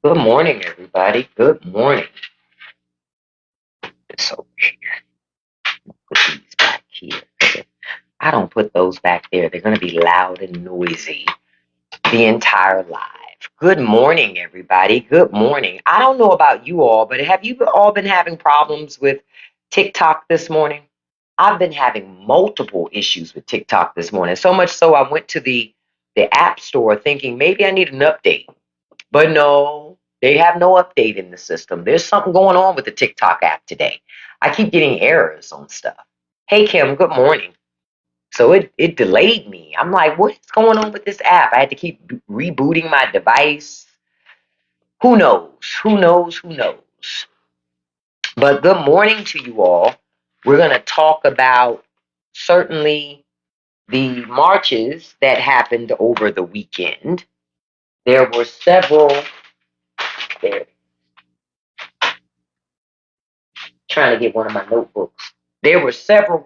Good morning, everybody. Good morning. It's over here. Put these back here. I don't put those back there. They're going to be loud and noisy the entire live. Good morning, everybody. Good morning. I don't know about you all, but have you all been having problems with TikTok this morning? I've been having multiple issues with TikTok this morning. So much so I went to the app store thinking maybe I need an update. But no, they have no update in the system. There's something going on with the TikTok app today. I keep getting errors on stuff. Hey, Kim, good morning. So it delayed me. I'm like, what is going on with this app? I had to keep rebooting my device. Who knows? Who knows? Who knows? But good morning to you all. We're going to talk about certainly the marches that happened over the weekend. There were several. There, trying to get one of my notebooks. There were several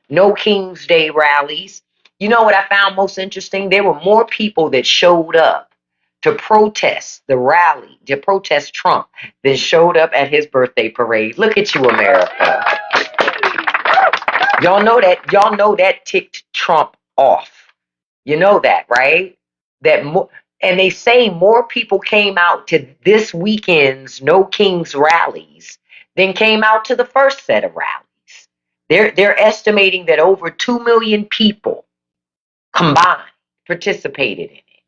no King's Day rallies. You know what I found most interesting? There were more people that showed up to protest the rally, to protest Trump, than showed up at his birthday parade. Look at you, America. Y'all know that ticked Trump off. You know that, right? And they say more people came out to this weekend's No Kings rallies than came out to the first set of rallies. They're estimating that over 2 million people combined participated in it.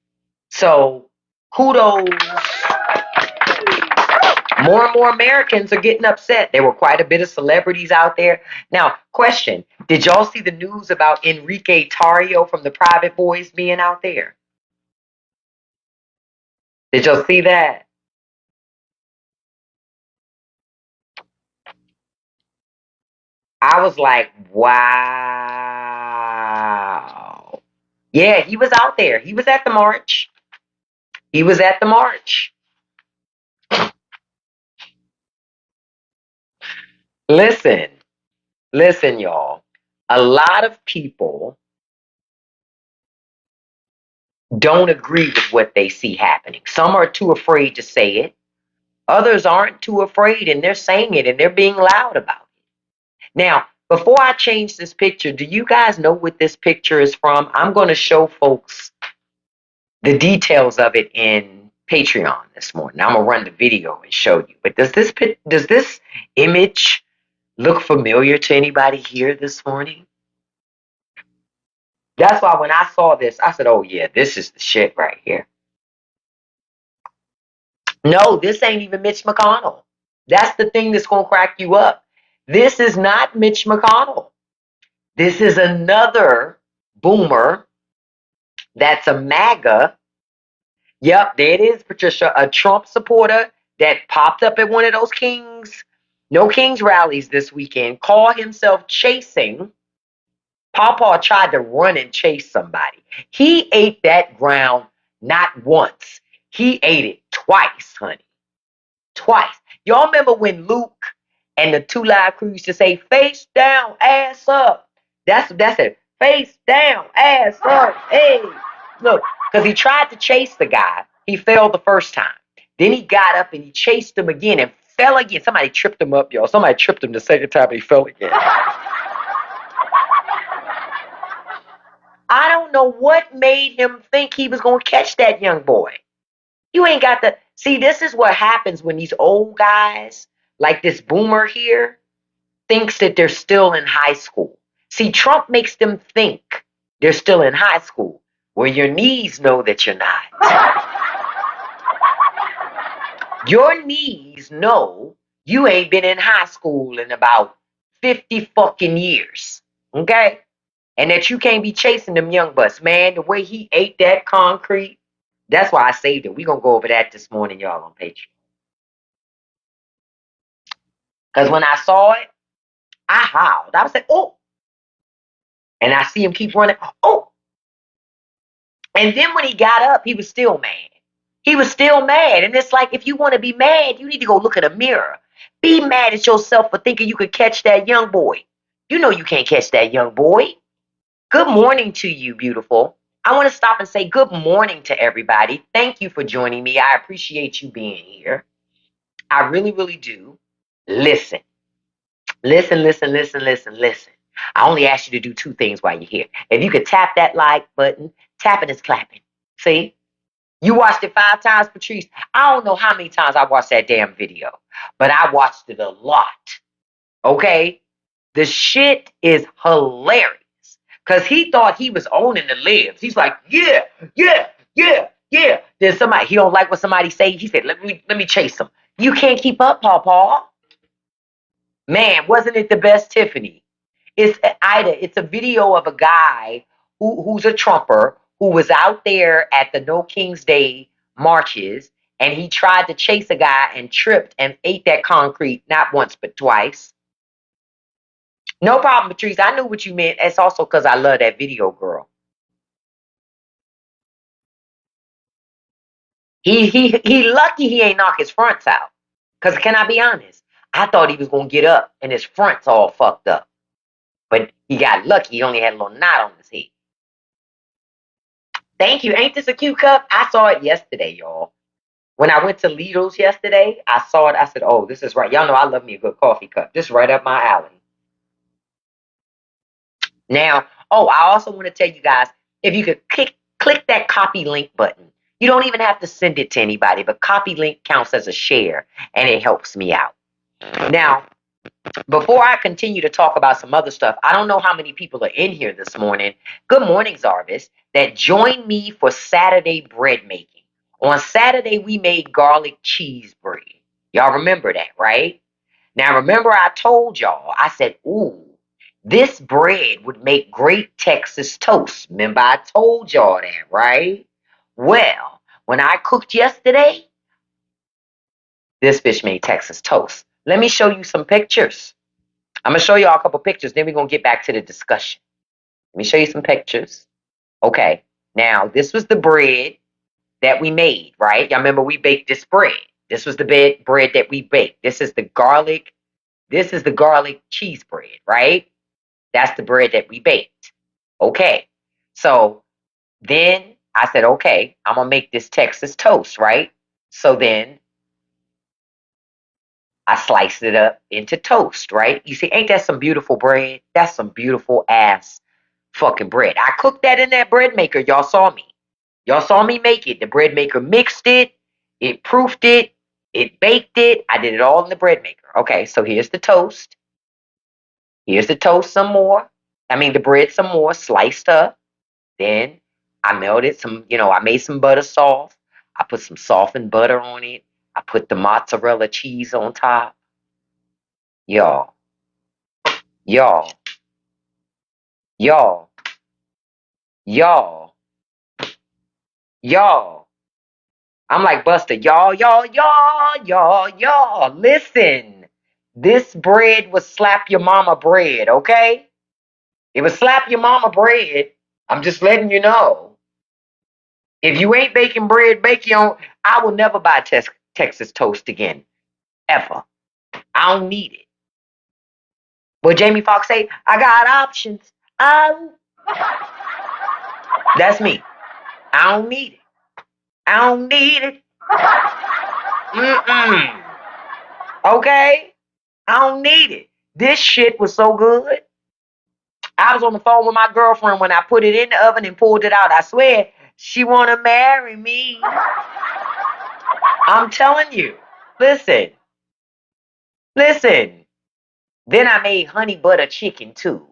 So kudos. More and more Americans are getting upset. There were quite a bit of celebrities out there. Now, question, did y'all see the news about Enrique Tarrio from the Private Boys being out there? Did y'all see that? I was like, wow. Yeah, he was out there. He was at the march. He was at the march. Listen, listen, y'all. A lot of people don't agree with what they see happening. Some are too afraid to say it. Others aren't too afraid and they're saying it and they're being loud about it. Now, before I change this picture, do you guys know what this picture is from? I'm going to show folks the details of it in Patreon this morning. I'm going to run the video and show you. But does this image look familiar to anybody here this morning? That's why when I saw this, I said, oh, yeah, this is the shit right here. No, this ain't even Mitch McConnell. That's the thing that's going to crack you up. This is not Mitch McConnell. This is another boomer that's a MAGA. Yep, there it is, Patricia, a Trump supporter that popped up at one of those No Kings rallies this weekend, called himself chasing. Pawpaw tried to run and chase somebody. He ate that ground not once. He ate it twice, honey. Twice. Y'all remember when Luke and the Two Live Crew used to say, face down, ass up. That's it. Face down, ass up. Hey, look, because he tried to chase the guy. He failed the first time. Then he got up and he chased him again and fell again. Somebody tripped him up, y'all. Somebody tripped him the second time and he fell again. I don't know what made him think he was going to catch that young boy. You ain't got the... See, this is what happens when these old guys, like this boomer here, thinks that they're still in high school. See, Trump makes them think they're still in high school, where your knees know that you're not. Your knees know you ain't been in high school in about 50 fucking years, okay? And that you can't be chasing them young bucks. Man, the way he ate that concrete, that's why I saved it. We're going to go over that this morning, y'all, on Patreon. Because when I saw it, I howled. I was like, oh. And I see him keep running. Oh. And then when he got up, he was still mad. He was still mad. And it's like, if you want to be mad, you need to go look in a mirror. Be mad at yourself for thinking you could catch that young boy. You know you can't catch that young boy. Good morning to you, beautiful. I want to stop and say good morning to everybody. Thank you for joining me. I appreciate you being here. I really, really do. Listen, listen. I only ask you to do two things while you're here. If you could tap that like button, tapping is clapping. See? You watched it 5 times, Patrice. I don't know how many times I watched that damn video, but I watched it a lot. Okay? The shit is hilarious. Because he thought he was owning the libs. He's like, yeah. Then he don't like what somebody say. He said, let me chase him. You can't keep up, Paw. Man, wasn't it the best, Tiffany? It's a video of a guy who's a Trumper who was out there at the No King's Day marches, and he tried to chase a guy and tripped and ate that concrete not once but twice. No problem, Patrice. I knew what you meant. It's also because I love that video, girl. He lucky he ain't knock his fronts out. Cause can I be honest? I thought he was gonna get up and his fronts all fucked up. But he got lucky. He only had a little knot on his head. Thank you. Ain't this a cute cup? I saw it yesterday, y'all. When I went to Lidl's yesterday, I saw it. I said, oh, this is right. Y'all know I love me a good coffee cup. This is right up my alley. Now, I also want to tell you guys, if you could click that copy link button. You don't even have to send it to anybody, but copy link counts as a share, and it helps me out. Now, before I continue to talk about some other stuff, I don't know how many people are in here this morning. Good morning, Zarvis, that joined me for Saturday bread making. On Saturday, we made garlic cheese bread. Y'all remember that, right? Now, remember I told y'all, I said, ooh, this bread would make great Texas toast. Remember I told y'all that, right? Well, when I cooked yesterday, this bitch made Texas toast. Let me show you some pictures. I'm going to show y'all a couple pictures, then we're going to get back to the discussion. Let me show you some pictures. Okay, now this was the bread that we made, right? Y'all remember we baked this bread. This was the bread that we baked. This is the garlic cheese bread, right? That's the bread that we baked. Okay, so then I said, okay, I'm going to make this Texas toast, right? So then I sliced it up into toast, right? You see, ain't that some beautiful bread? That's some beautiful ass fucking bread. I cooked that in that bread maker. Y'all saw me. Y'all saw me make it. The bread maker mixed it. It proofed it. It baked it. I did it all in the bread maker. Okay, so here's the toast. Here's the toast some more. The bread some more, sliced up. Then I melted some, I made some butter soft. I put some softened butter on it. I put the mozzarella cheese on top. Y'all, y'all, y'all, y'all, y'all. I'm like Buster. Y'all. Listen, this bread was slap your mama bread, okay? It was slap your mama bread. I'm just letting you know. If you ain't baking bread, bake your own. I will never buy Texas toast again. Ever. I don't need it. What Jamie Foxx say? I got options. That's me. I don't need it. I don't need it. Mm-mm. Okay? I don't need it. This shit was so good. I was on the phone with my girlfriend when I put it in the oven and pulled it out. I swear, she want to marry me. I'm telling you. Listen. Then I made honey butter chicken too.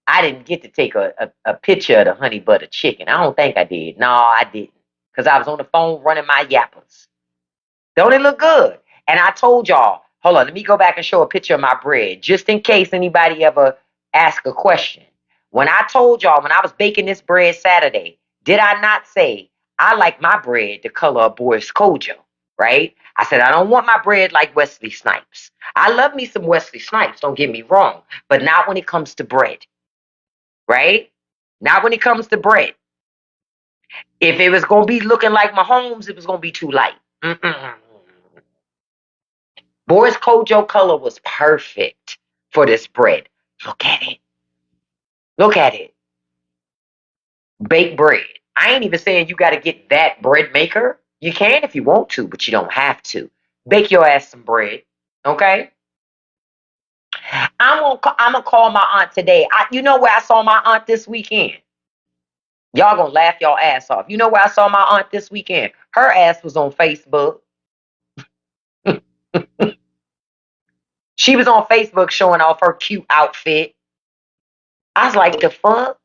I didn't get to take a picture of the honey butter chicken. I don't think I did. No, I didn't. Because I was on the phone running my yappers. Don't it look good? And I told y'all, hold on, let me go back and show a picture of my bread, just in case anybody ever ask a question. When I told y'all, when I was baking this bread Saturday, did I not say I like my bread the color of Boris Kojo, right? I said, I don't want my bread like Wesley Snipes. I love me some Wesley Snipes, don't get me wrong, but not when it comes to bread, right? Not when it comes to bread. If it was going to be looking like Mahomes, it was going to be too light. Boris Kojo color was perfect for this bread. Look at it. Look at it. Baked bread. I ain't even saying you got to get that bread maker. You can if you want to, but you don't have to. Bake your ass some bread, okay? I'm gonna call my aunt today. You know where I saw my aunt this weekend? Y'all gonna laugh y'all ass off. You know where I saw my aunt this weekend? Her ass was on Facebook. She was on Facebook showing off her cute outfit. I was like, the fuck?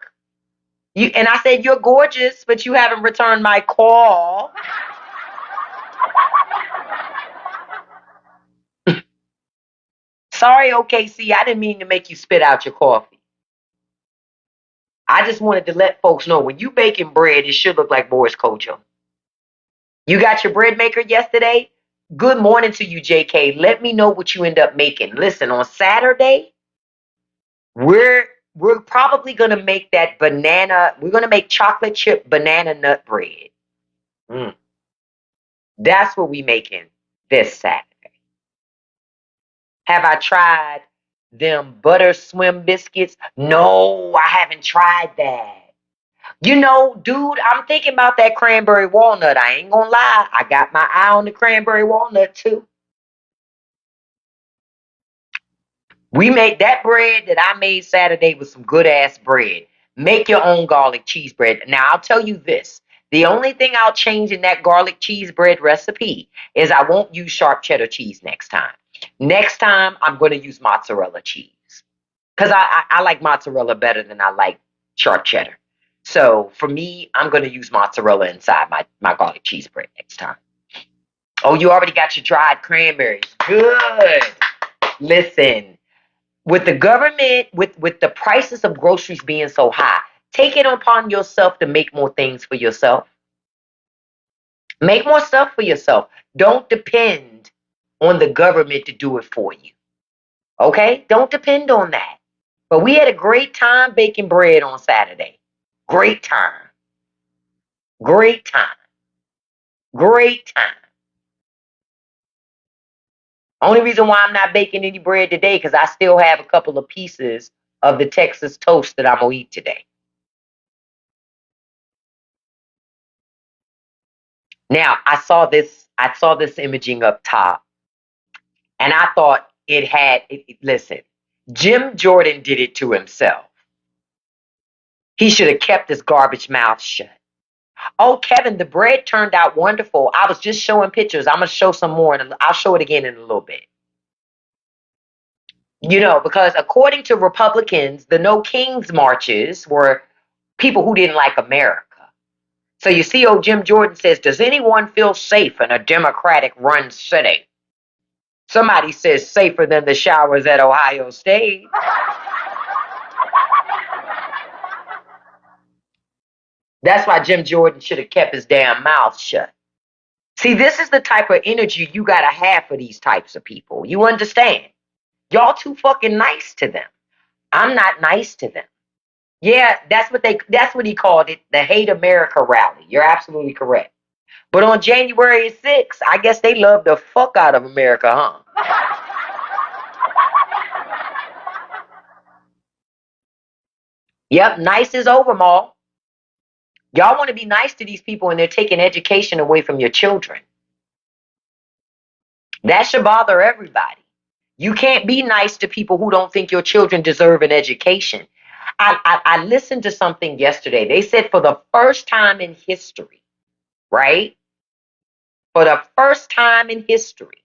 You and I said, you're gorgeous, but you haven't returned my call. Sorry, OKC. I didn't mean to make you spit out your coffee. I just wanted to let folks know when you baking bread, it should look like Boris Kojo. You got your bread maker yesterday? Good morning to you, JK. Let me know what you end up making. Listen, on Saturday, we're we're probably gonna make that banana. We're gonna make chocolate chip banana nut bread. Mm. That's what we making this Saturday. Have I tried them butter swim biscuits? No, I haven't tried that. You know, dude, I'm thinking about that cranberry walnut. I ain't gonna lie. I got my eye on the cranberry walnut too. We made that bread that I made Saturday with some good ass bread. Make your own garlic cheese bread. Now, I'll tell you this. The only thing I'll change in that garlic cheese bread recipe is I won't use sharp cheddar cheese next time. Next time, I'm going to use mozzarella cheese because I like mozzarella better than I like sharp cheddar. So for me, I'm going to use mozzarella inside my garlic cheese bread next time. Oh, you already got your dried cranberries. Good. Listen, with the government, with the prices of groceries being so high, take it upon yourself to make more things for yourself. Make more stuff for yourself. Don't depend on the government to do it for you. Okay? Don't depend on that. But we had a great time baking bread on Saturday. Great time. Great time. Great time. Only reason why I'm not baking any bread today because I still have a couple of pieces of the Texas toast that I'm gonna eat today. Now I saw this imaging up top, and I thought it had listen, Jim Jordan did it to himself. He should have kept his garbage mouth shut. Oh, Kevin, the bread turned out wonderful. I was just showing pictures. I'm gonna show some more, and I'll show it again in a little bit. You know, because according to Republicans, the No Kings marches were people who didn't like America. So you see, old Jim Jordan says, does anyone feel safe in a Democratic run city? Somebody says safer than the showers at Ohio State. That's why Jim Jordan should have kept his damn mouth shut. See, this is the type of energy you got to have for these types of people. You understand? Y'all too fucking nice to them. I'm not nice to them. Yeah, that's what he called it, the Hate America rally. You're absolutely correct. But on January 6th, I guess they love the fuck out of America, huh? Yep, nice is over, Maul. Y'all want to be nice to these people and they're taking education away from your children. That should bother everybody. You can't be nice to people who don't think your children deserve an education. I listened to something yesterday. They said for the first time in history, right? For the first time in history,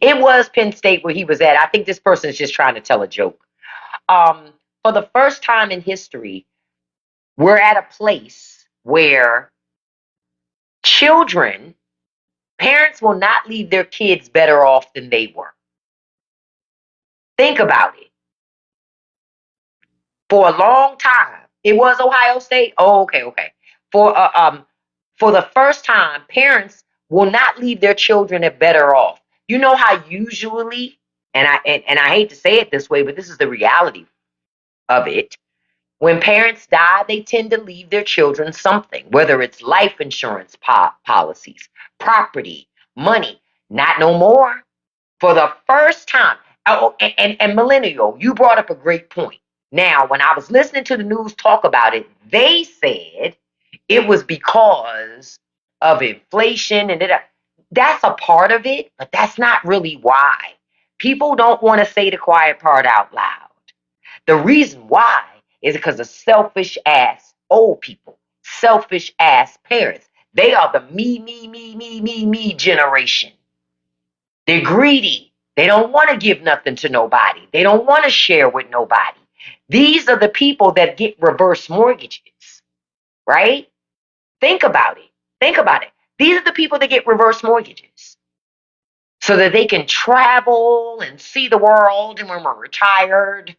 it was Penn State where he was at. I think this person is just trying to tell a joke. For the first time in history, we're at a place where children, parents will not leave their kids better off than they were. Think about it. For a long time, it was Ohio State. Oh, okay, okay. For the first time, parents will not leave their children at better off. You know how usually, and I hate to say it this way, but this is the reality of it. When parents die, they tend to leave their children something, whether it's life insurance policies, property, money. Not no more. For the first time, oh, and millennial, you brought up a great point. Now, when I was listening to the news talk about it, they said it was because of inflation and that's a part of it, but that's not really why. People don't want to say the quiet part out loud. The reason why is because of selfish ass old people, selfish ass parents. They are the me generation. They're greedy. They don't want to give nothing to nobody. They don't want to share with nobody. These are the people that get reverse mortgages, right? Think about it. Think about it. These are the people that get reverse mortgages so that they can travel and see the world and when we're retired.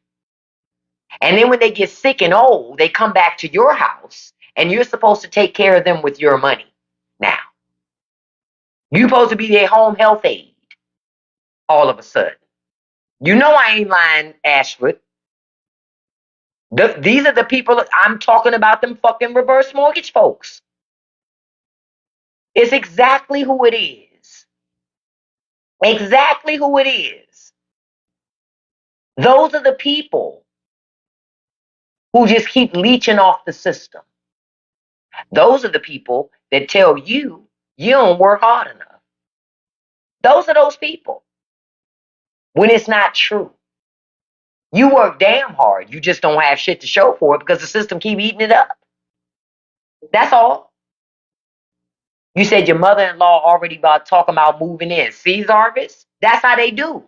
And then when they get sick and old, they come back to your house and you're supposed to take care of them with your money. Now, you're supposed to be their home health aide all of a sudden. You know I ain't lying, Ashford. These are the people I'm talking about, them fucking reverse mortgage folks. It's exactly who it is. Exactly who it is. Those are the people who just keep leeching off the system. Those are the people that tell you you don't work hard enough. Those are those people. When it's not true. You work damn hard. You just don't have shit to show for it because the system keep eating it up. That's all. You said your mother-in-law already about talking about moving in. See, Zarvis? That's how they do.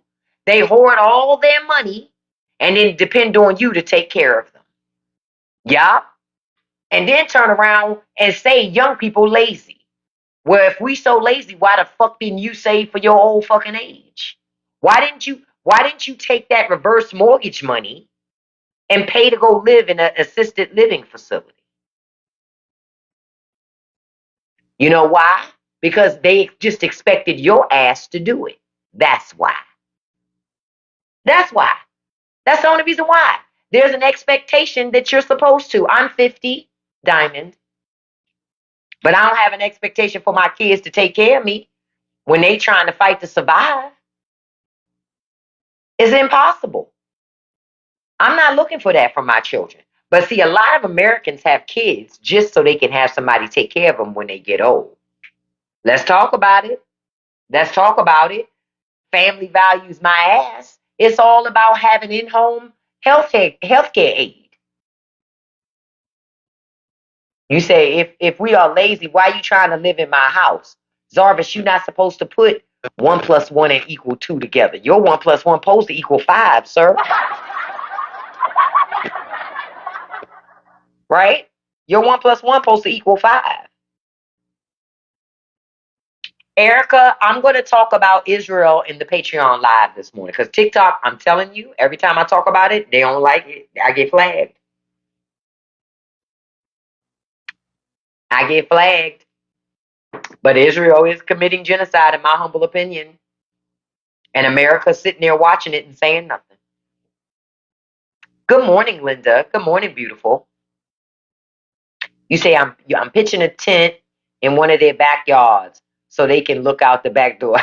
They hoard all their money and then depend on you to take care of them. Yeah. And then turn around and say young people lazy. Well, if we so lazy, why the fuck didn't you save for your old fucking age? Why didn't you take that reverse mortgage money and pay to go live in an assisted living facility? You know why? Because they just expected your ass to do it. That's why. That's why. That's the only reason why. There's an expectation that you're supposed to. I'm 50, Diamond, but I don't have an expectation for my kids to take care of me when they trying to fight to survive. It's impossible. I'm not looking for that from my children. But see, a lot of Americans have kids just so they can have somebody take care of them when they get old. Let's talk about it. Let's talk about it. Family values my ass. It's all about having in-home healthcare aid. You say, if we are lazy, why are you trying to live in my house? Zarvis, you're not supposed to put 1 plus 1 and equal 2 together. Your 1 plus 1 supposed to equal 5, sir. Right? Your 1 plus 1 supposed to equal 5. Erica, I'm going to talk about Israel in the Patreon live this morning because TikTok, I'm telling you, every time I talk about it, they don't like it. I get flagged. I get flagged. But Israel is committing genocide, in my humble opinion. And America's sitting there watching it and saying nothing. Good morning, Linda. Good morning, beautiful. You say I'm pitching a tent in one of their backyards so they can look out the back door.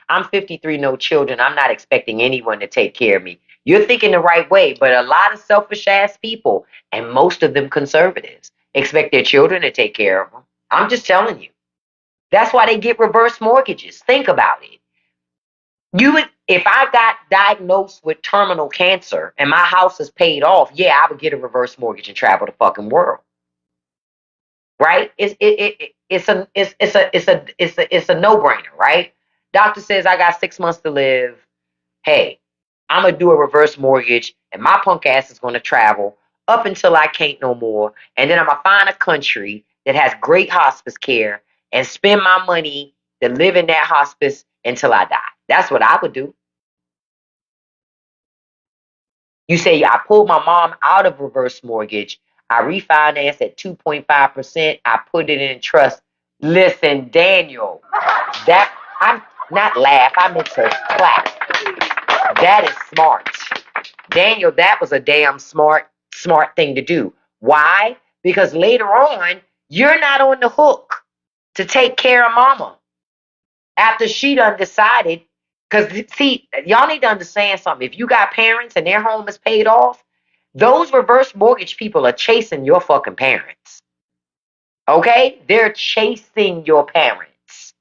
I'm 53, no children. I'm not expecting anyone to take care of me. You're thinking the right way, but a lot of selfish ass people, and most of them conservatives, expect their children to take care of them. I'm just telling you. That's why they get reverse mortgages. Think about it. If I got diagnosed with terminal cancer and my house is paid off, yeah, I would get a reverse mortgage and travel the fucking world. Right? It's a no-brainer, right? Doctor says I got 6 months to live. Hey, I'm gonna do a reverse mortgage, and my punk ass is gonna travel up until I can't no more, and then I'm gonna find a country that has great hospice care and spend my money to live in that hospice until I die. That's what I would do. You say I pulled my mom out of reverse mortgage. I refinanced at 2.5%. I put it in trust. Listen, Daniel, that I'm not laugh. I meant to clap. That is smart. Daniel, that was a damn smart thing to do. Why? Because later on, you're not on the hook to take care of mama after she done decided. Because, see, y'all need to understand something. If you got parents and their home is paid off, Those reverse mortgage people are chasing your fucking parents. Okay? They're chasing your parents.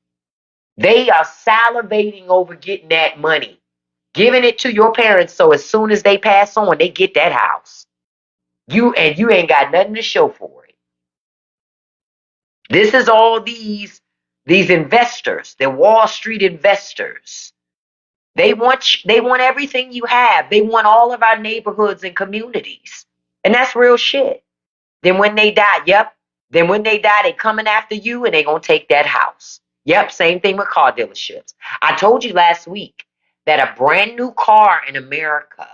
They are salivating over getting that money, giving it to your parents so as soon as they pass on, they get that house. You ain't got nothing to show for it. This is all these investors, the Wall Street investors. They want everything you have. They want all of our neighborhoods and communities. And that's real shit. Then when they die, Then when they die, they coming after you and they gonna take that house. Yep, same thing with car dealerships. I told you last week that a brand new car in America,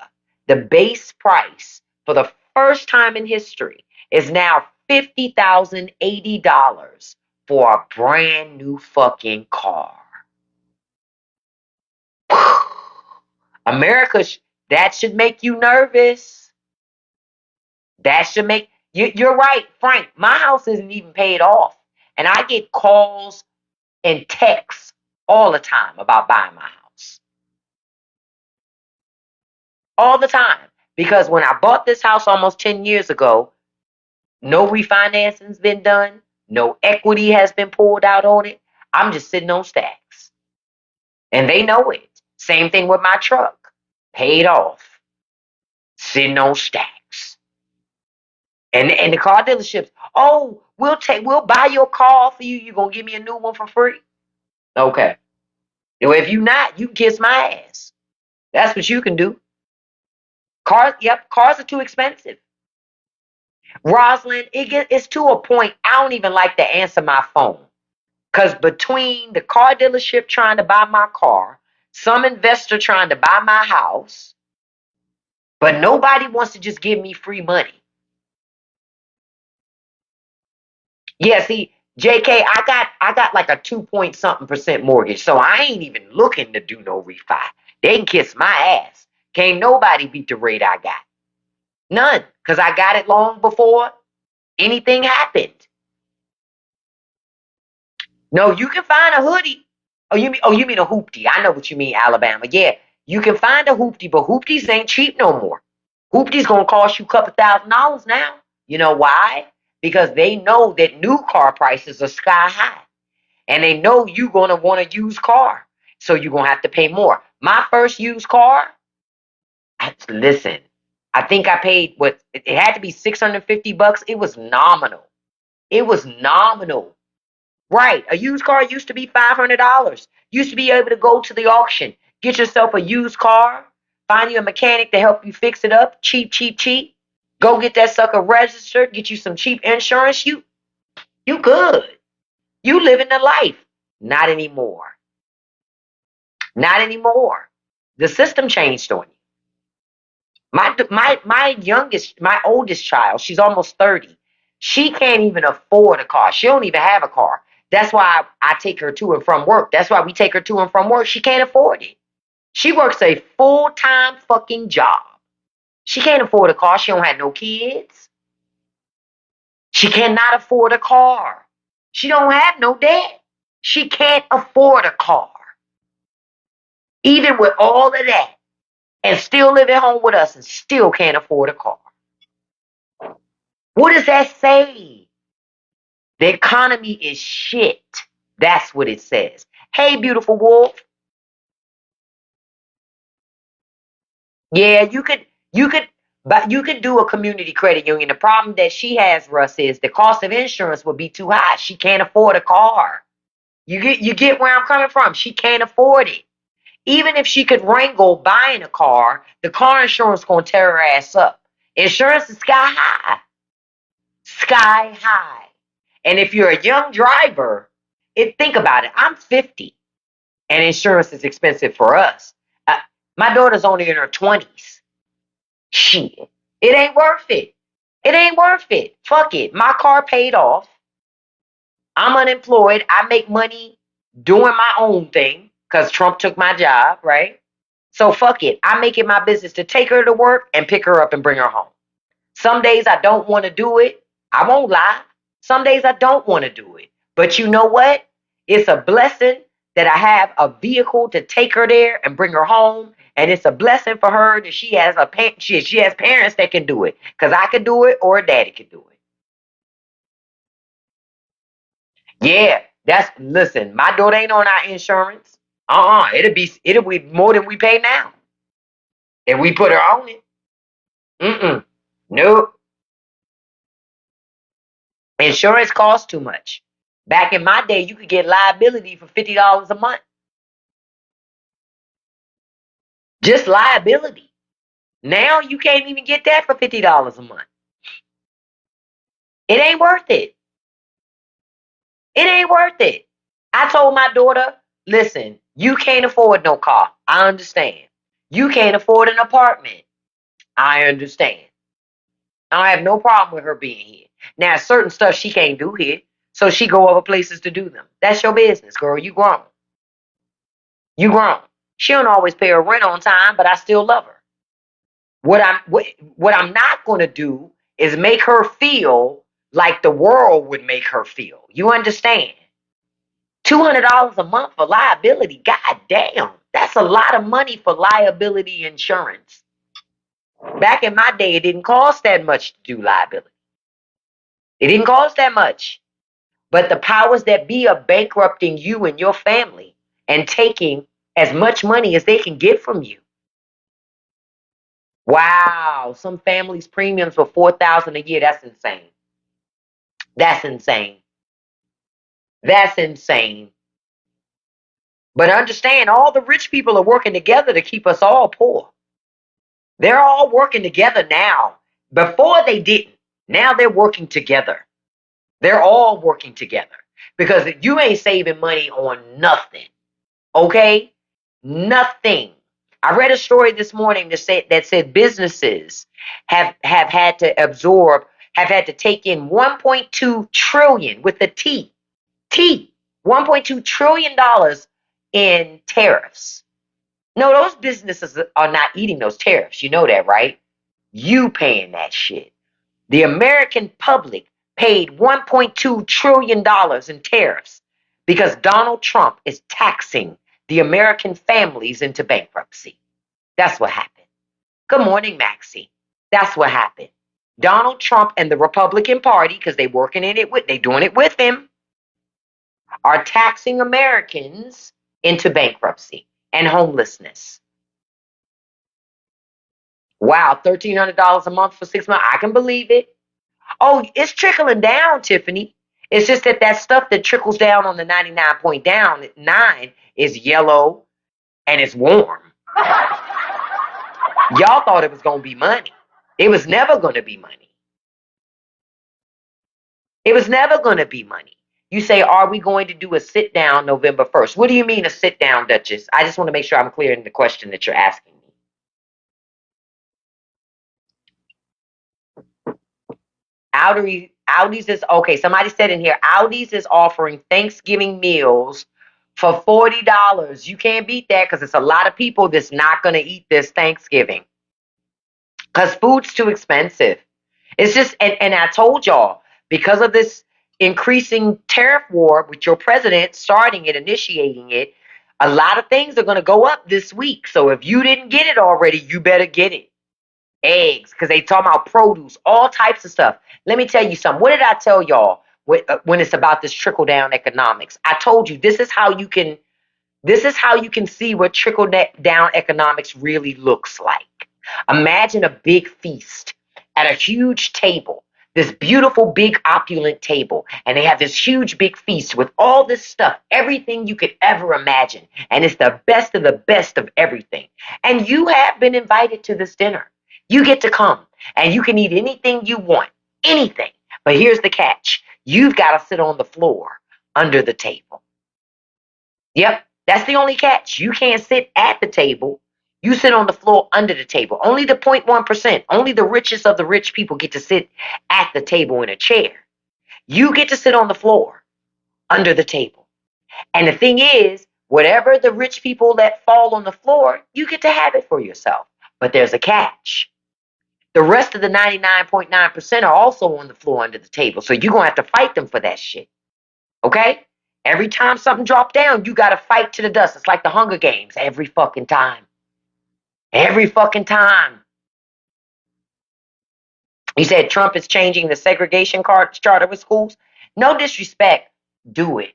the base price for the first time in history is now $50,080 for a brand new fucking car. America, that should make you nervous. That should make you're right, Frank. My house isn't even paid off, and I get calls and texts all the time about buying my house. All the time, because when I bought this house almost 10 years ago, no refinancing's been done, no equity has been pulled out on it. I'm just sitting on stacks, and they know it. Same thing with my truck, paid off, sitting on stacks. And the car dealerships, oh, we'll buy your car for you. You're gonna give me a new one for free. Okay. Well, if you not, you kiss my ass. That's what you can do. Cars are too expensive. Rosalind, it's to a point I don't even like to answer my phone. Because between the car dealership trying to buy my car, some investor trying to buy my house, but nobody wants to just give me free money. Yeah, see, JK, I got like a 2 point something% mortgage, so I ain't even looking to do no refi. They can kiss my ass. Can't nobody beat the rate I got. None, because I got it long before anything happened. No, you can find a hoodie. You mean a hoopty. I know what you mean, Alabama. Yeah, you can find a hoopty, but hoopties ain't cheap no more. Hoopty's gonna cost you a couple $1,000s now. You know why? Because they know that new car prices are sky high. And they know you're gonna want a used car. So you're gonna have to pay more. My first used car, listen, I think I paid what it had to be $650. It was nominal. It was nominal. Right. A used car used to be $500. Used to be able to go to the auction, get yourself a used car, find you a mechanic to help you fix it up, cheap, cheap, cheap. Go get that sucker registered, get you some cheap insurance. You good. You living the life. Not anymore. Not anymore. The system changed on you. My oldest child, she's almost 30. She can't even afford a car. She don't even have a car. That's why I take her to and from work. That's why we take her to and from work. She can't afford it. She works a full-time fucking job. She can't afford a car. She don't have no kids. She cannot afford a car. She don't have no debt. She can't afford a car. Even with all of that, and still live at home with us and still can't afford a car. What does that say? The economy is shit. That's what it says. Hey, beautiful wolf. Yeah, but you could do a community credit union. The problem that she has, Russ, is the cost of insurance would be too high. She can't afford a car. You get where I'm coming from. She can't afford it. Even if she could wrangle buying a car, the car insurance gonna tear her ass up. Insurance is sky high. Sky high. And if you're a young driver, think about it. I'm 50, and insurance is expensive for us. My daughter's only in her 20s. Shit. It ain't worth it. It ain't worth it. Fuck it. My car paid off. I'm unemployed. I make money doing my own thing because Trump took my job, right? So fuck it. I make it my business to take her to work and pick her up and bring her home. Some days I don't want to do it. I won't lie. Some days I don't want to do it. But you know what? It's a blessing that I have a vehicle to take her there and bring her home And it's a blessing for her that she has she has parents that can do it. Because I could do it or a daddy could do it. Yeah, listen, my daughter ain't on our insurance. It'll be more than we pay now if we put her on it. Mm-mm. Nope. Insurance costs too much. Back in my day, you could get liability for $50 a month. Just liability. Now you can't even get that for $50 a month. It ain't worth it. It ain't worth it. I told my daughter, listen, you can't afford no car. I understand. You can't afford an apartment. I understand. I have no problem with her being here. Now, certain stuff she can't do here, so she go other places to do them. That's your business, girl. You grown. You grown. She don't always pay her rent on time, but I still love her. What I'm not going to do is make her feel like the world would make her feel. You understand? $200 a month for liability. God damn, that's a lot of money for liability insurance. Back in my day, it didn't cost that much to do liability. It didn't cost that much. But the powers that be are bankrupting you and your family and taking as much money as they can get from you. Wow, some families' premiums were $4,000 a year. That's insane. That's insane. That's insane. But understand, all the rich people are working together to keep us all poor. They're all working together now. Before they didn't. Now they're working together. They're all working together because you ain't saving money on nothing. Okay? Nothing. I read a story this morning that said businesses have had to absorb, have had to take in 1.2 trillion with a T, $1.2 trillion in tariffs. No, those businesses are not eating those tariffs. You know that, right? You paying that shit. The American public paid $1.2 trillion in tariffs because Donald Trump is taxing the American families into bankruptcy. That's what happened. Good morning, Maxie. That's what happened. Donald Trump and the Republican Party, because they doing it with him, are taxing Americans into bankruptcy and homelessness. Wow, $1,300 a month for 6 months. I can believe it. Oh, it's trickling down, Tiffany. It's just that stuff that trickles down on the 99 point down, 9, is yellow and it's warm. Y'all thought it was going to be money. It was never going to be money. It was never going to be money. You say, are we going to do a sit down November 1st? What do you mean a sit down, Duchess? I just want to make sure I'm clear in the question that you're asking me. Aldi's is okay. Somebody said in here, Aldi's is offering Thanksgiving meals for $40. You can't beat that because it's a lot of people that's not going to eat this Thanksgiving because food's too expensive. It's just, and I told y'all, because of this increasing tariff war with your president starting it, initiating it, a lot of things are going to go up this week. So if you didn't get it already, you better get it. Eggs, because they talk about produce, all types of stuff. Let me tell you something. What did I tell y'all when it's about this trickle down economics? I told you this is how you can see what trickle down economics really looks like. Imagine a big feast at a huge table, this beautiful big opulent table, and they have this huge big feast with all this stuff, everything you could ever imagine, and it's the best of everything. And you have been invited to this dinner. You get to come and you can eat anything you want, anything. But here's the catch. You've got to sit on the floor under the table. Yep, that's the only catch. You can't sit at the table. You sit on the floor under the table. Only the 0.1%, only the richest of the rich people get to sit at the table in a chair. You get to sit on the floor under the table. And the thing is, whatever the rich people let fall on the floor, you get to have it for yourself. But there's a catch. The rest of the 99.9% are also on the floor under the table. So you're going to have to fight them for that shit. Okay? Every time something drops down, you got to fight to the dust. It's like the Hunger Games every fucking time. Every fucking time. You said Trump is changing the segregation charter with schools. No disrespect, do it.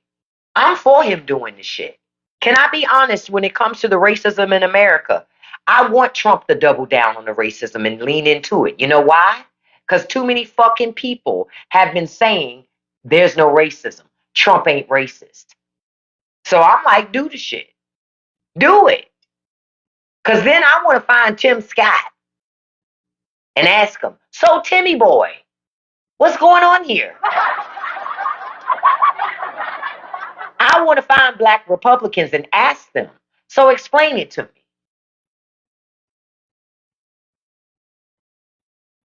I'm for him doing this shit. Can I be honest when it comes to the racism in America? I want Trump to double down on the racism and lean into it. You know why? Because too many fucking people have been saying there's no racism. Trump ain't racist. So I'm like, do the shit. Do it. Because then I want to find Tim Scott and ask him, so Timmy boy, what's going on here? I want to find black Republicans and ask them, so explain it to me.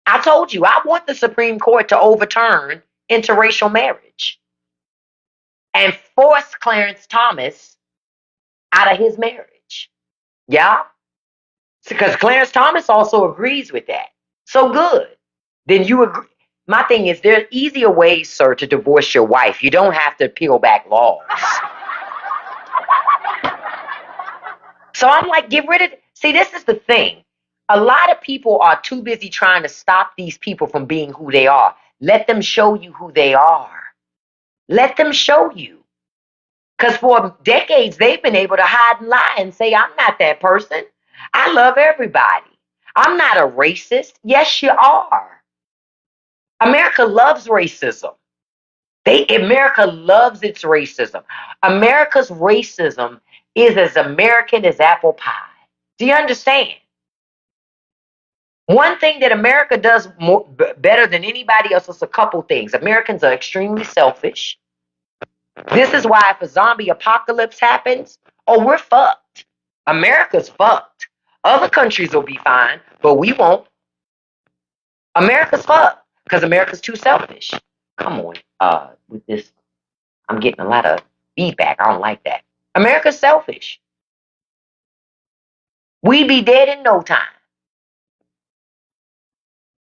I told you, I want the Supreme Court to overturn interracial marriage and force Clarence Thomas out of his marriage. Yeah? Because Clarence Thomas also agrees with that. So good. Then you agree. My thing is, there are easier ways, sir, to divorce your wife. You don't have to peel back laws. So I'm like, get rid of it. See, this is the thing. A lot of people are too busy trying to stop these people from being who they are. Let them show you who they are. Let them show you. Because for decades, they've been able to hide and lie and say, I'm not that person. I love everybody. I'm not a racist. Yes, you are. America loves racism. America loves its racism. America's racism is as American as apple pie. Do you understand? One thing that America does better than anybody else is a couple things. Americans are extremely selfish. This is why if a zombie apocalypse happens, oh, we're fucked. America's fucked. Other countries will be fine, but we won't. America's fucked because America's too selfish. Come on, with this, I'm getting a lot of feedback. I don't like that. America's selfish. We be dead in no time.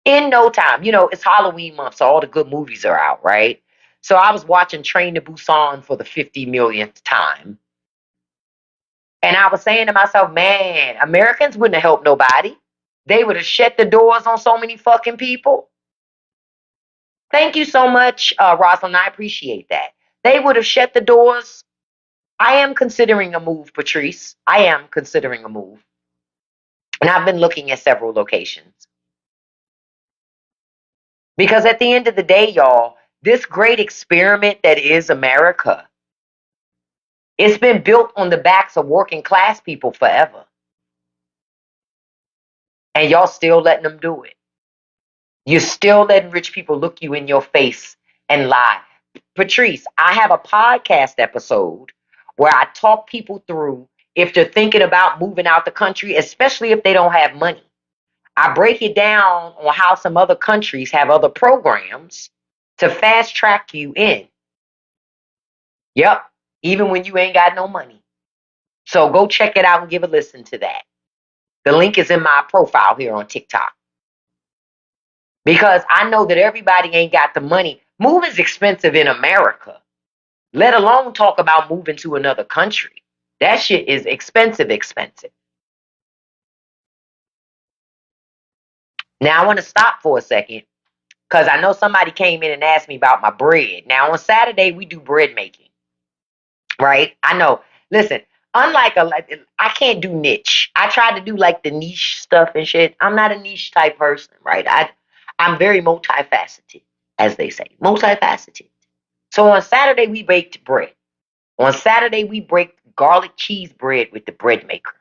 In no time. You know, it's Halloween month, so all the good movies are out, right? So I was watching Train to Busan for the 50 millionth time. And I was saying to myself, man, Americans wouldn't have helped nobody. They would have shut the doors on so many fucking people. Thank you so much, Rosalind. I appreciate that. They would have shut the doors. I am considering a move, Patrice. I am considering a move. And I've been looking at several locations. Because at the end of the day, y'all, this great experiment that is America, it's been built on the backs of working class people forever. And y'all still letting them do it. You're still letting rich people look you in your face and lie. Patrice, I have a podcast episode where I talk people through if they're thinking about moving out the country, especially if they don't have money. I break it down on how some other countries have other programs to fast track you in. Yep, even when you ain't got no money. So go check it out and give a listen to that. The link is in my profile here on TikTok. Because I know that everybody ain't got the money. Moving's expensive in America, let alone talk about moving to another country. That shit is expensive, expensive. Now I want to stop for a second because I know somebody came in and asked me about my bread. Now on Saturday, we do bread making, right? I know. Listen, I can't do niche. I try to do like the niche stuff and shit. I'm not a niche type person, right? I'm very multifaceted, as they say, multifaceted. So on Saturday, we baked bread. On Saturday, we baked garlic cheese bread with the bread maker.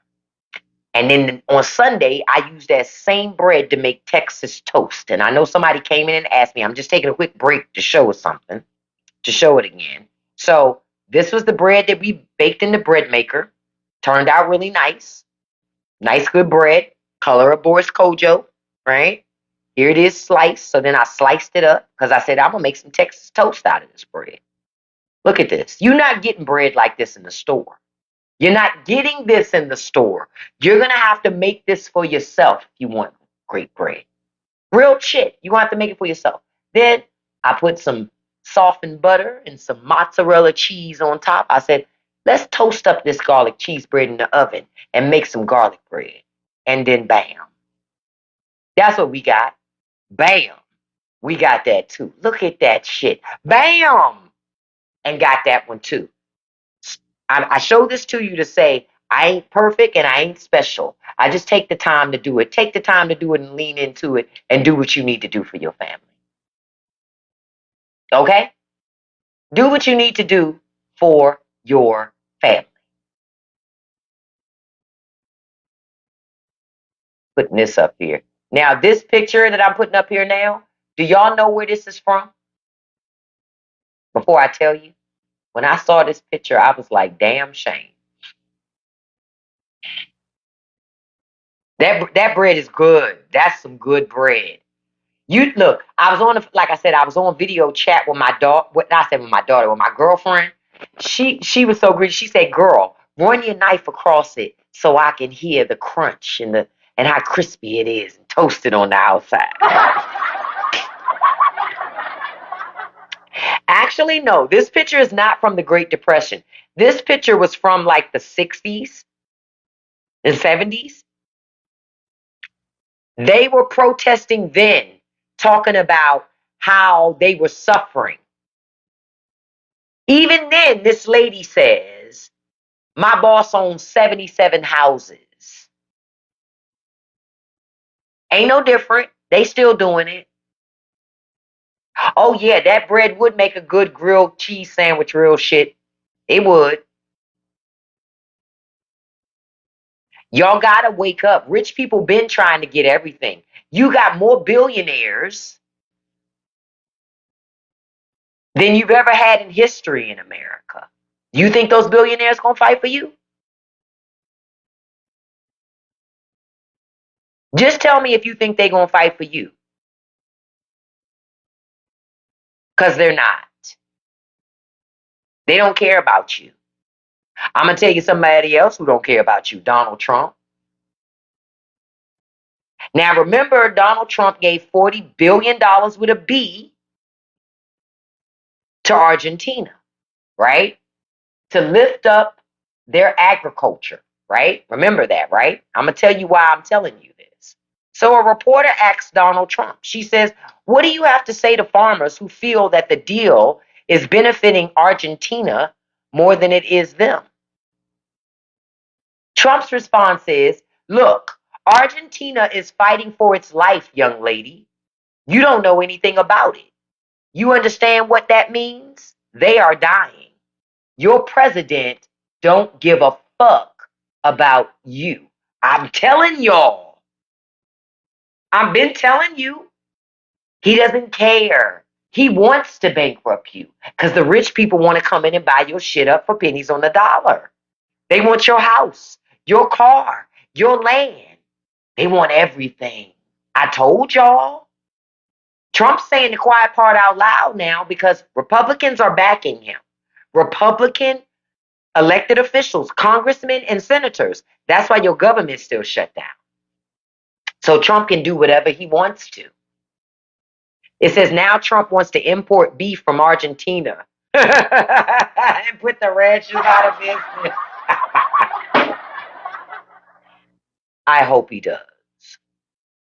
And then on Sunday, I used that same bread to make Texas toast. And I know somebody came in and asked me, I'm just taking a quick break to show us something, to show it again. So this was the bread that we baked in the bread maker. Turned out really nice. Nice, good bread. Color of Boris Kojo, right? Here it is sliced. So then I sliced it up because I said, I'm going to make some Texas toast out of this bread. Look at this. You're not getting bread like this in the store. You're not getting this in the store. You're going to have to make this for yourself if you want great bread. Real shit. You're going to have to make it for yourself. Then I put some softened butter and some mozzarella cheese on top. I said, let's toast up this garlic cheese bread in the oven and make some garlic bread. and then bam. That's what we got. Bam. We got that too. Look at that shit. Bam. And got that one too. I show this to you to say I ain't perfect and I ain't special. I just take the time to do it. Take the time to do it and lean into it and do what you need to do for your family. Okay? Do what you need to do for your family. Putting this up here. Now, this picture that I'm putting up here now, do y'all know where this is from? Before I tell you, when I saw this picture, I was like, damn shame. That bread is good. That's some good bread. You look, I was on like I said, I was on video chat with my daughter. Not said with my daughter, with my girlfriend. She was so greedy. She said, "Girl, run your knife across it so I can hear the crunch and how crispy it is and toasted on the outside." Actually, no. This picture is not from the Great Depression. This picture was from like the 60s and 70s. They were protesting then, talking about how they were suffering. Even then, this lady says, my boss owns 77 houses. Ain't no different. They still doing it. Oh, yeah, that bread would make a good grilled cheese sandwich, real shit. It would. Y'all gotta wake up. Rich people been trying to get everything. You got more billionaires than you've ever had in history in America. You think those billionaires gonna fight for you? Just tell me if you think they gonna fight for you. Because they're not. They don't care about you. I'm gonna tell you somebody else who don't care about you, Donald Trump. Now remember, Donald Trump gave $40 billion with a B to Argentina, right? To lift up their agriculture, right? Remember that, right? I'm gonna tell you why I'm telling you this. So a reporter asks Donald Trump, she says, what do you have to say to farmers who feel that the deal is benefiting Argentina more than it is them? Trump's response is, look, Argentina is fighting for its life, young lady. You don't know anything about it. You understand what that means? They are dying. Your president don't give a fuck about you. I'm telling y'all. I've been telling you. He doesn't care. He wants to bankrupt you because the rich people want to come in and buy your shit up for pennies on the dollar. They want your house, your car, your land. They want everything. I told y'all. Trump's saying the quiet part out loud now because Republicans are backing him. Republican elected officials, congressmen, and senators. That's why your government's still shut down. So Trump can do whatever he wants to. It says now Trump wants to import beef from Argentina and put the ranchers out of business. I hope he does.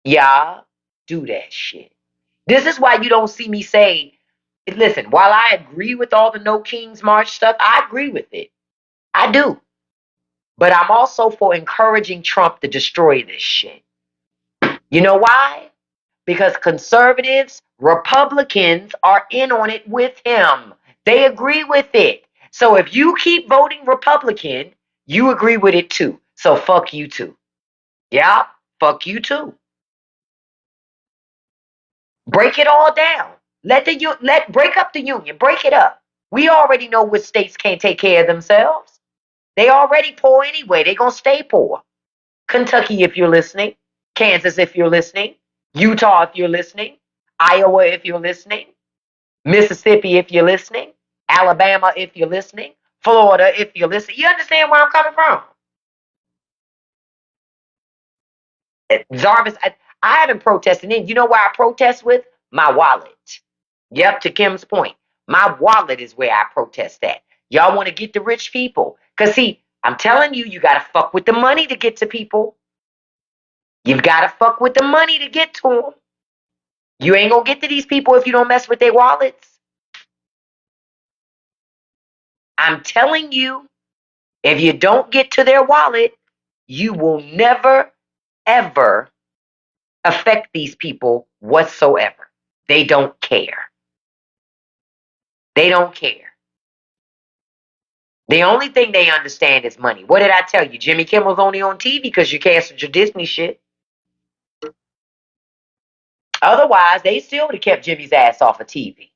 Y'all do that shit. This is why you don't see me say, listen, while I agree with all the No Kings March stuff, I agree with it. I do. But I'm also for encouraging Trump to destroy this shit. You know why? Because conservatives, Republicans are in on it with him. They agree with it. So if you keep voting Republican, you agree with it too. So fuck you too. Yeah, fuck you too. Break it all down. Break up the union. Break it up. We already know which states can't take care of themselves. They already poor anyway. They're gonna stay poor. Kentucky, if you're listening. Kansas, if you're listening. Utah, if you're listening. Iowa, if you're listening. Mississippi, if you're listening. Alabama, if you're listening. Florida, if you're listening. You understand where I'm coming from? Jarvis, I haven't protested in. You know where I protest with? My wallet. Yep, to Kim's point. My wallet is where I protest at. Y'all want to get the rich people. Because, see, I'm telling you, you got to fuck with the money to get to people. You've got to fuck with the money to get to them. You ain't gonna get to these people if you don't mess with their wallets. I'm telling you, if you don't get to their wallet, you will never, ever affect these people whatsoever. They don't care. They don't care. The only thing they understand is money. What did I tell you? Jimmy Kimmel's only on TV because you canceled your Disney shit. Otherwise, they still would have kept Jimmy's ass off of TV.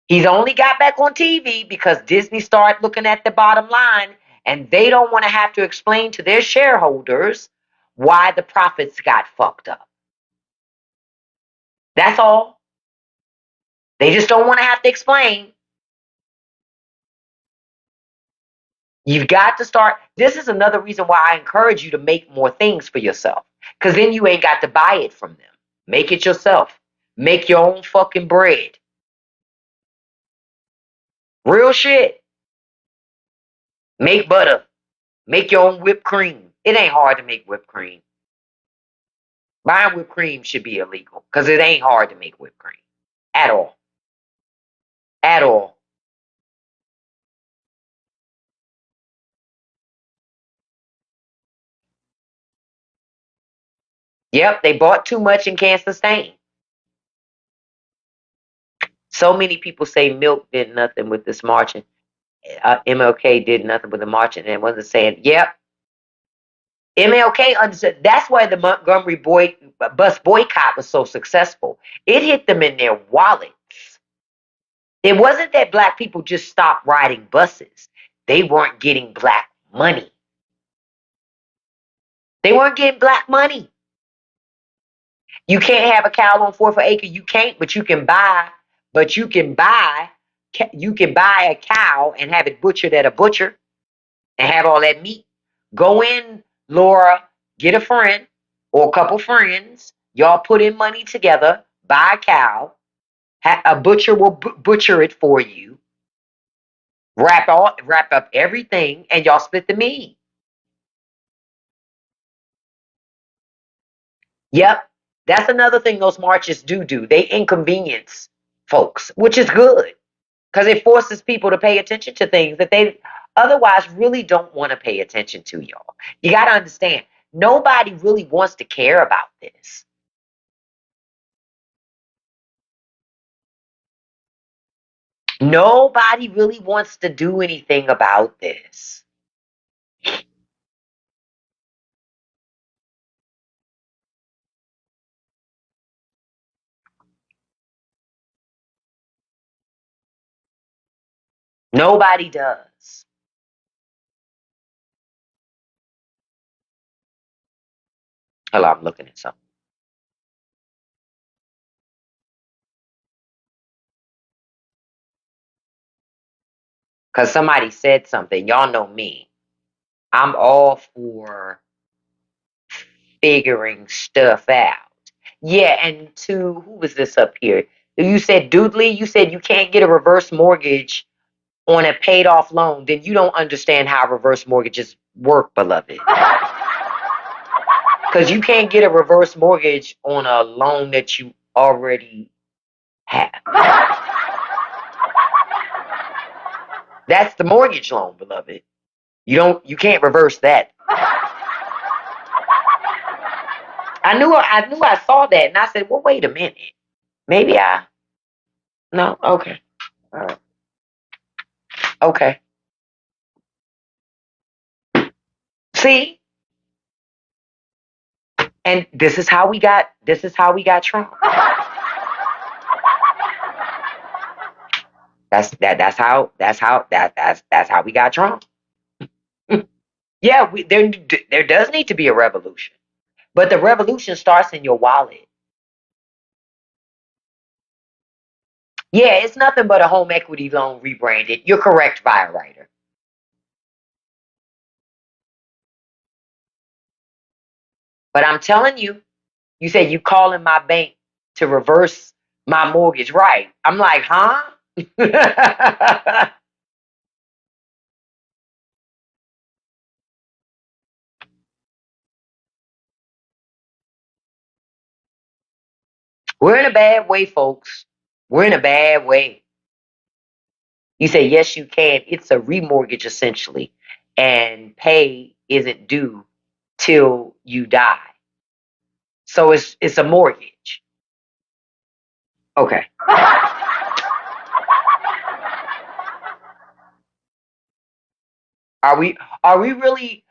He's only got back on TV because Disney started looking at the bottom line and they don't want to have to explain to their shareholders why the profits got fucked up. That's all. They just don't want to have to explain. You've got to start. This is another reason why I encourage you to make more things for yourself. Because then you ain't got to buy it from them. Make it yourself. Make your own fucking bread. Real shit. Make butter. Make your own whipped cream. It ain't hard to make whipped cream. Buying whipped cream should be illegal because it ain't hard to make whipped cream. At all. At all. Yep, they bought too much and can't sustain. So many people say milk did nothing with this marching. MLK did nothing with the marching and wasn't saying, yep. MLK understood. That's why the Montgomery bus boycott was so successful. It hit them in their wallets. It wasn't that black people just stopped riding buses. They weren't getting black money. They weren't getting black money. You can't have a cow on 4th acre. You can't, but you can buy. But you can buy. You can buy a cow and have it butchered at a butcher and have all that meat. Go in, Laura, get a friend or a couple friends. Y'all put in money together, buy a cow. A butcher will butcher it for you. Wrap up everything, and y'all split the meat. Yep, that's another thing those marches do. They inconvenience folks, which is good because it forces people to pay attention to things that they otherwise really don't want to pay attention to, y'all. You got to understand, nobody really wants to care about this. Nobody really wants to do anything about this. Nobody does. Hello, I'm looking at something. Because somebody said something. Y'all know me. I'm all for figuring stuff out. Yeah, and to who was this up here? You said Doodley, you said you can't get a reverse mortgage on a paid off loan. Then you don't understand how reverse mortgages work, beloved. Because you can't get a reverse mortgage on a loan that you already have. That's the mortgage loan, beloved. You can't reverse that. I saw that and I said, well, wait a minute. Maybe no, okay. All right. Okay. See? And this is how we got Trump. That's how we got Trump. Yeah, there does need to be a revolution. But the revolution starts in your wallet. Yeah, it's nothing but a home equity loan rebranded. You're correct, Via Writer. But I'm telling you, you said you calling my bank to reverse my mortgage, right? I'm like, huh? We're in a bad way, folks. We're in a bad way. You say, yes, you can. It's a remortgage, essentially. And pay isn't due till you die. So it's a mortgage. Okay. Are we are we really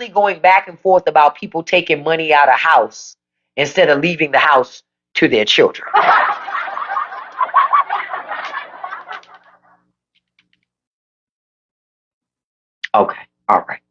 going back and forth about people taking money out of house instead of leaving the house to their children? Okay. All right.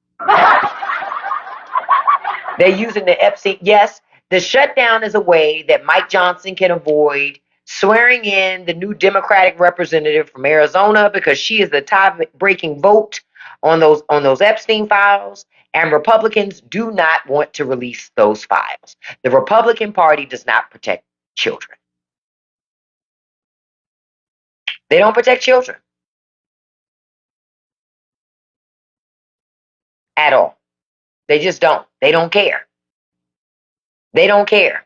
They're using the Epstein. Yes, the shutdown is a way that Mike Johnson can avoid swearing in the new Democratic representative from Arizona because she is the tie-breaking vote on those Epstein files, and Republicans do not want to release those files. The Republican Party does not protect children. They don't protect children at all. They just don't. They don't care. They don't care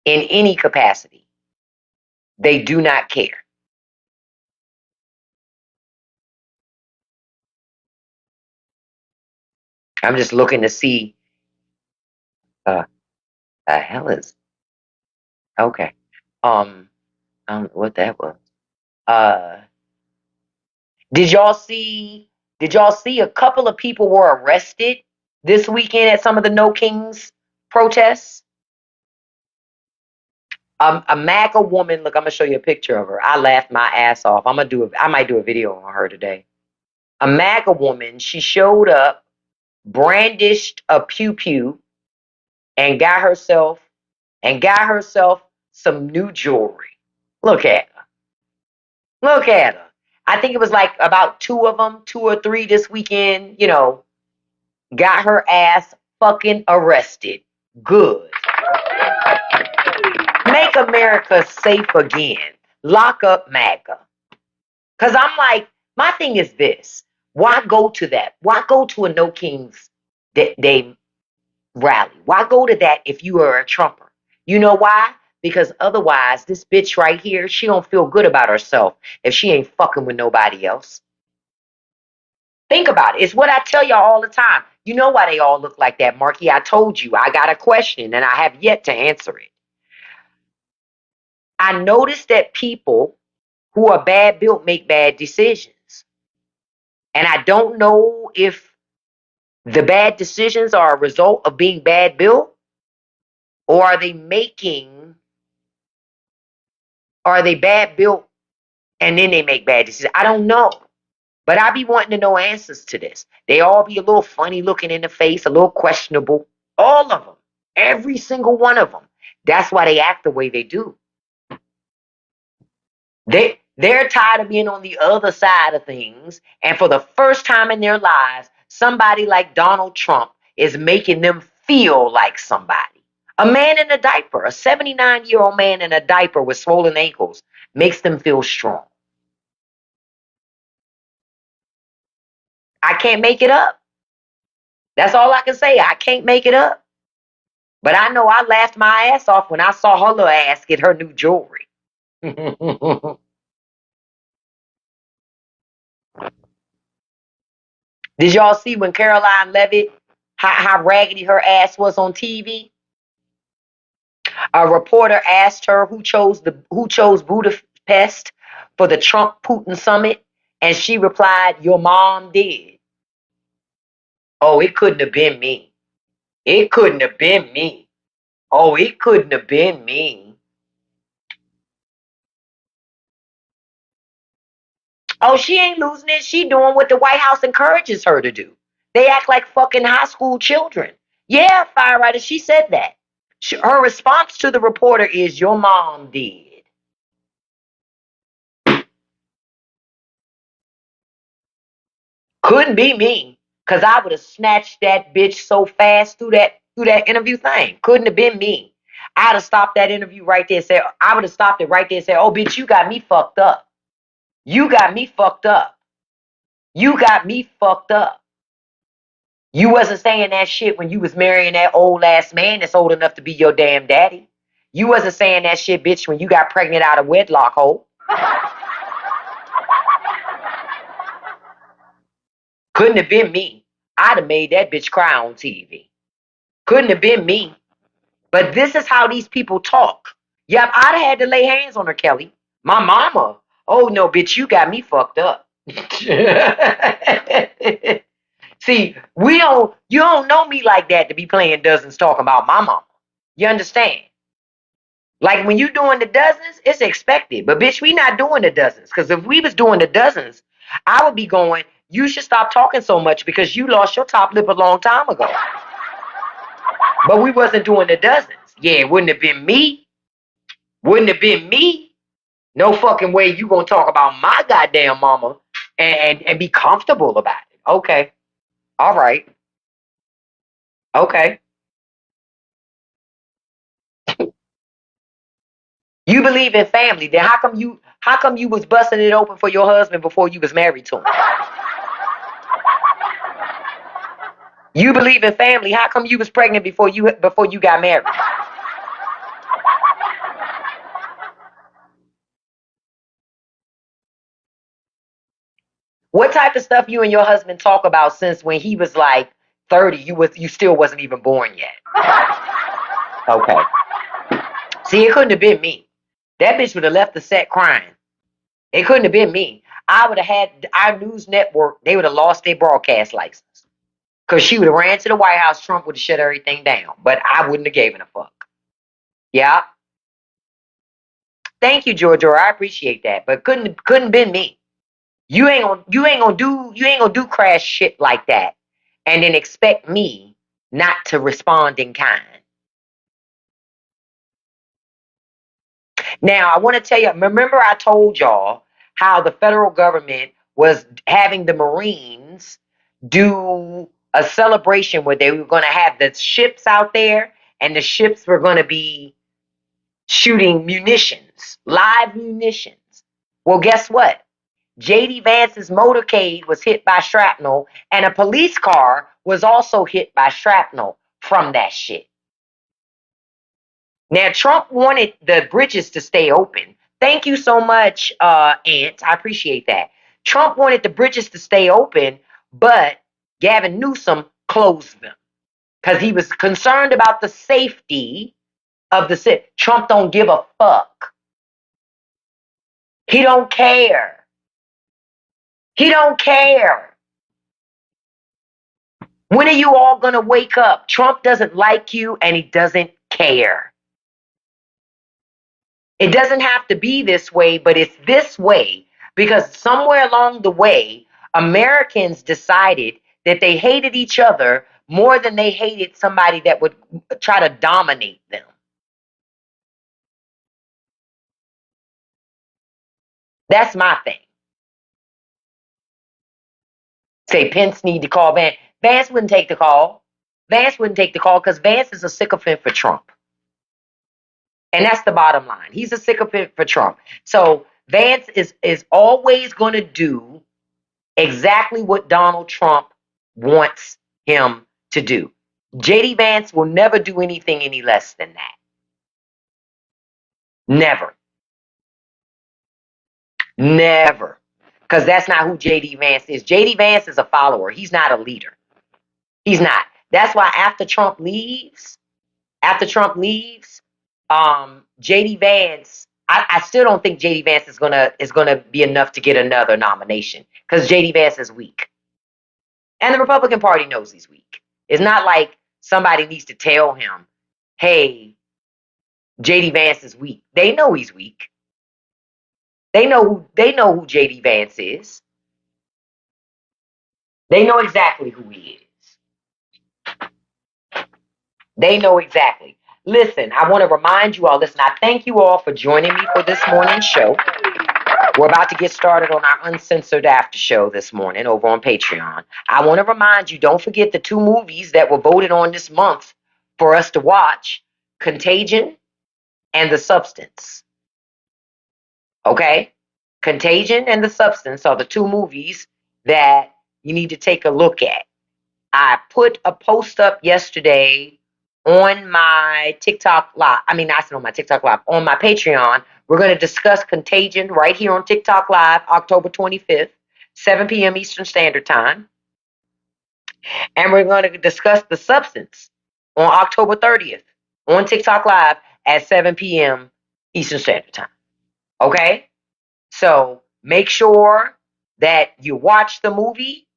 in any capacity. They do not care. I'm just looking to see. Uh, the hell is okay? Um, I don't know what that was. Uh, did y'all see? Did y'all see a couple of people were arrested this weekend at some of the No Kings protests? A MAGA woman. Look, I'm gonna show you a picture of her. I laughed my ass off. I might do a video on her today. A MAGA woman. She showed up, brandished a pew pew, and got herself some new jewelry. Look at her. Look at her. I think it was like about two of them, two or three this weekend, got her ass fucking arrested. Good. Make America safe again. Lock up MAGA. Because I'm like, my thing is this. Why go to that? Why go to a No Kings Day rally? Why go to that if you are a Trumper? You know why? Because otherwise, this bitch right here, she don't feel good about herself if she ain't fucking with nobody else. Think about it. It's what I tell y'all all the time. You know why they all look like that, Marky? I told you. I got a question and I have yet to answer it. I noticed that people who are bad built make bad decisions. And I don't know if the bad decisions are a result of being bad built or are they bad built and then they make bad decisions. I don't know. But I be wanting to know answers to this. They all be a little funny looking in the face, a little questionable. All of them. Every single one of them. That's why they act the way they do. They're tired of being on the other side of things. And for the first time in their lives, somebody like Donald Trump is making them feel like somebody. A man in a diaper, a 79-year-old man in a diaper with swollen ankles, makes them feel strong. I can't make it up. That's all I can say. I can't make it up. But I know I laughed my ass off when I saw her little ass get her new jewelry. Did y'all see when Caroline Levitt, how raggedy her ass was on TV? A reporter asked her who chose Budapest for the Trump Putin summit, and she replied, "Your mom did." Oh, it couldn't have been me. It couldn't have been me. Oh, it couldn't have been me. Oh, she ain't losing it. She doing what the White House encourages her to do. They act like fucking high school children. Yeah, Firewriter, she said that. Her response to the reporter is, "Your mom did." Couldn't be me, cause I would have snatched that bitch so fast through that interview thing. Couldn't have been me. I'd have stopped that interview right there. I would have stopped it right there. And said, "Oh, bitch, you got me fucked up. You got me fucked up. You got me fucked up. You wasn't saying that shit when you was marrying that old ass man that's old enough to be your damn daddy. You wasn't saying that shit, bitch, when you got pregnant out of wedlock, hole. Couldn't have been me. I'd have made that bitch cry on TV. Couldn't have been me. But this is how these people talk. Yep, I'd have had to lay hands on her, Kelly. My mama. Oh no, bitch, you got me fucked up. See, you don't know me like that to be playing dozens talking about my mama. You understand? Like when you doing the dozens, it's expected. But bitch, we not doing the dozens. Because if we was doing the dozens, I would be going, you should stop talking so much because you lost your top lip a long time ago. But we wasn't doing the dozens. Yeah, it wouldn't have been me. Wouldn't have been me. No fucking way you gonna talk about my goddamn mama and be comfortable about it. Okay. All right. Okay. You believe in family. Then how come you was busting it open for your husband before you was married to him? You believe in family. How come you was pregnant before you got married? What type of stuff you and your husband talk about since when he was like 30, you still wasn't even born yet? Okay. See, it couldn't have been me. That bitch would have left the set crying. It couldn't have been me. I would have had our news network, they would have lost their broadcast license. Because she would have ran to the White House, Trump would have shut everything down. But I wouldn't have given a fuck. Yeah. Thank you, Georgia. I appreciate that. But couldn't been me. You ain't gonna do crash shit like that and then expect me not to respond in kind. Now, I want to tell you, remember I told y'all how the federal government was having the Marines do a celebration where they were going to have the ships out there and the ships were going to be shooting munitions, live munitions. Well, guess what? JD Vance's motorcade was hit by shrapnel, and a police car was also hit by shrapnel from that shit. Now, Trump wanted the bridges to stay open. Thank you so much, Ant. I appreciate that. Trump wanted the bridges to stay open, but Gavin Newsom closed them because he was concerned about the safety of the city. Trump don't give a fuck. He don't care. He don't care. When are you all going to wake up? Trump doesn't like you and he doesn't care. It doesn't have to be this way, but it's this way because somewhere along the way, Americans decided that they hated each other more than they hated somebody that would try to dominate them. That's my thing. Say Pence need to call Vance. Vance wouldn't take the call. Vance wouldn't take the call because Vance is a sycophant for Trump. And that's the bottom line. He's a sycophant for Trump. So Vance is always going to do exactly what Donald Trump wants him to do. JD Vance will never do anything any less than that. Never. Never. Because that's not who JD Vance is. JD Vance is a follower. He's not a leader. He's not. That's why after Trump leaves, JD Vance, I still don't think JD Vance is gonna be enough to get another nomination because JD Vance is weak. And the Republican Party knows he's weak. It's not like somebody needs to tell him, hey, JD Vance is weak. They know he's weak. They know who JD Vance is. They know exactly who he is. They know exactly. Listen, I want to remind you all, listen, I thank you all for joining me for this morning's show. We're about to get started on our uncensored after show this morning over on Patreon. I want to remind you, don't forget the two movies that were voted on this month for us to watch, Contagion and The Substance. Okay? Contagion and The Substance are the two movies that you need to take a look at. I put a post up yesterday on my TikTok live. I mean, I said on my TikTok live, on my Patreon. We're going to discuss Contagion right here on TikTok live, October 25th, 7 p.m. Eastern Standard Time. And we're going to discuss The Substance on October 30th on TikTok live at 7 p.m. Eastern Standard Time. Okay? So make sure that you watch the movie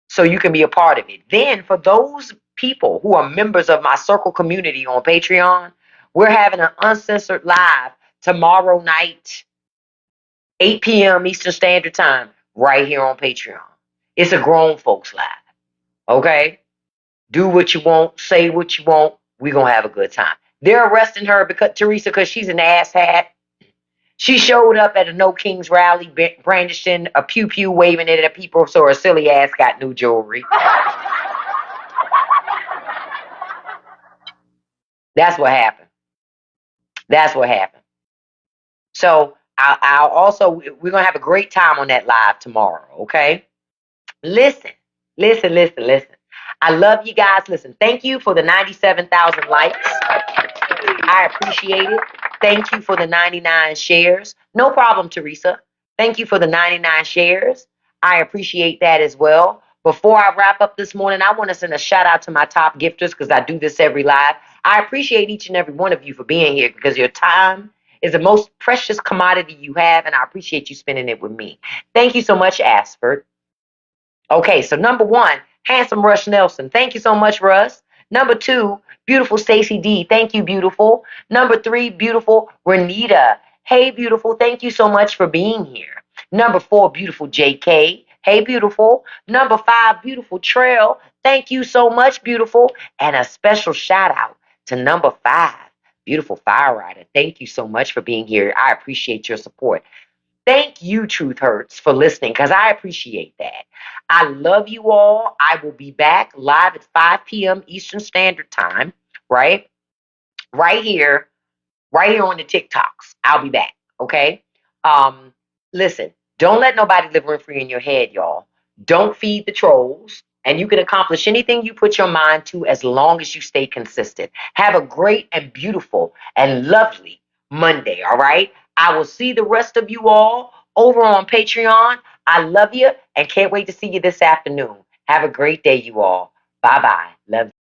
so you can be a part of it. Then, for those people who are members of my circle community on Patreon, we're having an uncensored live tomorrow night, 8 p.m. Eastern Standard Time, right here on Patreon. It's a grown folks live. Okay? Do what you want, say what you want. We're going to have a good time. They're arresting her because Teresa, because she's an asshat. She showed up at a No Kings rally, brandishing a pew pew, waving it at people, so her silly ass got new jewelry. That's what happened. That's what happened. So I'll also, we're going to have a great time on that live tomorrow, okay? Listen, listen. I love you guys. Listen, thank you for the 97,000 likes. I appreciate it. Thank you for the 99 shares. No problem, Teresa. Thank you for the 99 shares. I appreciate that as well. Before I wrap up this morning, I want to send a shout out to my top gifters because I do this every live. I appreciate each and every one of you for being here because your time is the most precious commodity you have, and I appreciate you spending it with me. Thank you so much, Asford. Okay, so number one, handsome Rush Nelson. Thank you so much, Russ. Number two, beautiful Stacy D. Thank you, beautiful. Number three, beautiful Renita. Hey, beautiful. Thank you so much for being here. Number four, beautiful JK. Hey, beautiful. Number five, beautiful Trail. Thank you so much, beautiful. And a special shout out to number five, beautiful Fire Rider. Thank you so much for being here. I appreciate your support. Thank you, Truth Hurts, for listening because I appreciate that. I love you all. I will be back live at 5 p.m. Eastern Standard Time, right? Right here, right here on the TikToks. I'll be back, okay? Um, Listen, don't let nobody live rent free in your head, y'all. Don't feed the trolls, and you can accomplish anything you put your mind to as long as you stay consistent. Have a great and beautiful and lovely Monday, all right? I will see the rest of you all over on Patreon. I love you and can't wait to see you this afternoon. Have a great day, you all. Bye bye. Love you.